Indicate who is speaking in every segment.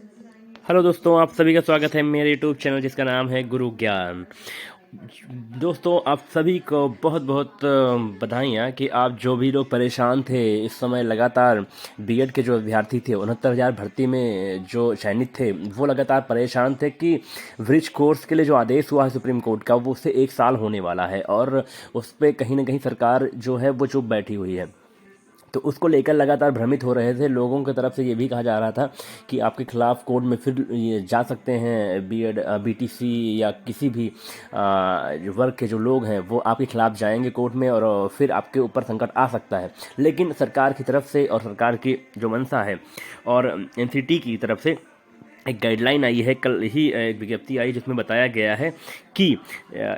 Speaker 1: Hello दोस्तों, आप सभी का स्वागत है मेरे यूट्यूब चैनल जिसका नाम है गुरु ज्ञान। दोस्तों, आप सभी को बहुत बहुत बधाइयाँ कि आप जो भी लोग परेशान थे इस समय लगातार बीएड के जो अभ्यर्थी थे 69,000 भर्ती में जो चयनित थे वो लगातार परेशान थे कि ब्रिज कोर्स के लिए जो आदेश हुआ है सुप्रीम कोर्ट का वो उससे 1 साल होने वाला है और उस पर कहीं ना कहीं सरकार जो है वो चुप बैठी हुई है। तो उसको लेकर लगातार भ्रमित हो रहे थे। लोगों की तरफ से ये भी कहा जा रहा था कि आपके खिलाफ कोर्ट में फिर ये जा सकते हैं, बीएड बीटीसी या किसी भी वर्ग के जो लोग हैं वो आपके खिलाफ जाएंगे कोर्ट में और फिर आपके ऊपर संकट आ सकता है। लेकिन सरकार की तरफ से और सरकार की जो मंशा है और एनसीटी की तरफ से एक गाइडलाइन आई है, कल ही एक विज्ञप्ति आई जिसमें बताया गया है कि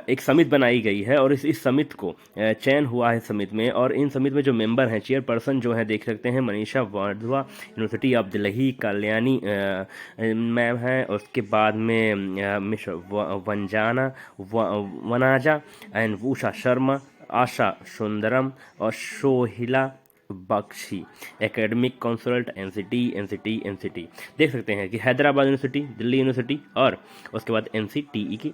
Speaker 1: एक समिति बनाई गई है और इस समिति को चयन हुआ है समिति में। और इन समिति में जो मेंबर हैं, चेयरपर्सन जो है देख सकते हैं Manisha Wadhwa, university of Delhi, Kalyani ma'am है। उसके बाद में मिस वंजाना वनाजा एंड उषा शर्मा, आशा सुंदरम और सोहिला बख्शी, एकेडमिक कंसल्ट एनसीटी देख सकते हैं कि हैदराबाद यूनिवर्सिटी, दिल्ली यूनिवर्सिटी और उसके बाद एनसीटीई की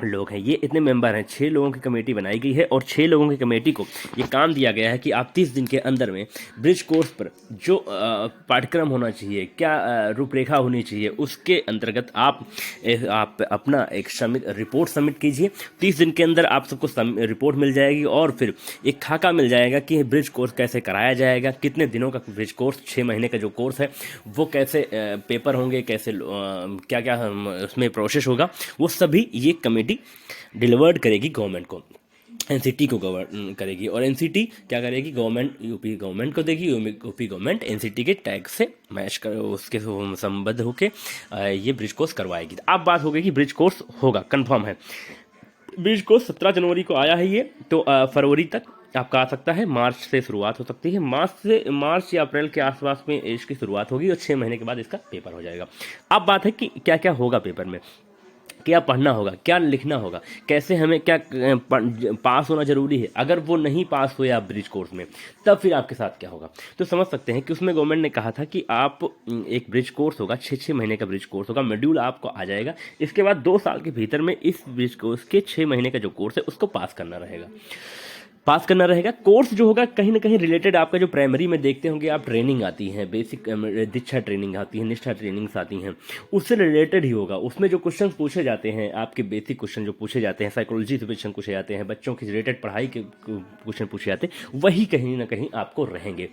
Speaker 1: लोग हैं। ये इतने मेंबर हैं, 6 लोगों की कमेटी बनाई गई है और 6 लोगों की कमेटी को ये काम दिया गया है कि आप 30 दिन के अंदर में ब्रिज कोर्स पर जो पाठ्यक्रम होना चाहिए, क्या रूपरेखा होनी चाहिए, उसके अंतर्गत आप अपना एक रिपोर्ट सबमिट कीजिए। 30 दिन के अंदर आप सबको रिपोर्ट मिल जाएगी और फिर एक खाका मिल जाएगा कि ब्रिज कोर्स कैसे कराया जाएगा, कितने दिनों का ब्रिज कोर्स, 6 महीने का जो कोर्स है वो कैसे पेपर होंगे, कैसे क्या क्या उसमें प्रोसेस होगा, वो सभी ये कमेटी डिलीवर्ड करेगी गवर्नमेंट को, एनसीटी को गवर्न करेगी। और एनसीटी क्या करेगी, गवर्नमेंट यूपी गवर्नमेंट को देगी, यूपी गवर्नमेंट एनसीटी के टैग से मैच कर उसके संबद्ध होके ये ब्रिज कोर्स करवाएगी। अब बात हो गई कि ब्रिज कोर्स होगा, कंफर्म है। ब्रिज कोर्स 17 जनवरी को आया है ये, तो फरवरी तक आपका आ सकता है, मार्च से शुरुआत हो सकती है, मार्च या अप्रैल के आसपास में इसकी शुरुआत होगी और 6 महीने के बाद इसका पेपर हो जाएगा। अब बात है कि क्या क्या होगा पेपर में, क्या पढ़ना होगा, क्या लिखना होगा, कैसे हमें क्या पास होना जरूरी है। अगर वो नहीं पास हुए आप ब्रिज कोर्स में, तब फिर आपके साथ क्या होगा। तो समझ सकते हैं कि उसमें गवर्नमेंट ने कहा था कि आप एक ब्रिज कोर्स होगा, 6 महीने का ब्रिज कोर्स होगा, मॉड्यूल आपको आ जाएगा। इसके बाद 2 साल के भीतर में इस ब्रिज कोर्स के 6 महीने का जो कोर्स है उसको पास करना रहेगा। कोर्स जो होगा कहीं ना कहीं रिलेटेड आपका जो प्राइमरी में देखते होंगे आप, ट्रेनिंग आती है, बेसिक दीक्षा ट्रेनिंग आती है, निष्ठा ट्रेनिंग्स आती हैं, उससे रिलेटेड ही होगा। उसमें जो क्वेश्चन पूछे जाते हैं, आपके बेसिक क्वेश्चन जो पूछे जाते हैं, साइकोलॉजी से क्वेश्चन पूछे जाते हैं, बच्चों के रिलेटेड पढ़ाई के क्वेश्चन पूछे जाते हैं, वही कहीं ना कहीं आपको रहेंगे।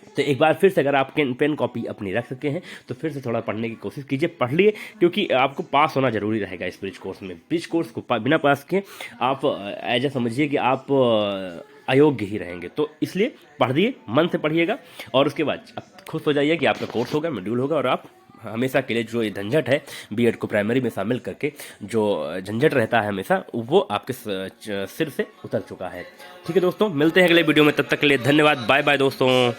Speaker 1: तो एक बार फिर से अगर आप पेन कॉपी अपनी रख सके हैं तो फिर से थोड़ा पढ़ने की कोशिश कीजिए, पढ़ लिए, क्योंकि आपको पास होना जरूरी रहेगा इस ब्रिज कोर्स में। ब्रिज कोर्स को बिना पास के आप ऐसा समझिए कि आप अयोग्य ही रहेंगे। तो इसलिए पढ़िए, मन से पढ़िएगा और उसके बाद आप खुश हो जाइए कि आपका कोर्स होगा, मॉड्यूल होगा और आप हमेशा के लिए जो ये झंझट है बीएड को प्राइमरी में शामिल करके जो झंझट रहता है हमेशा, वो आपके सिर से उतर चुका है। ठीक है दोस्तों, मिलते हैं अगले वीडियो में, तब तक के लिए धन्यवाद, बाय बाय दोस्तों।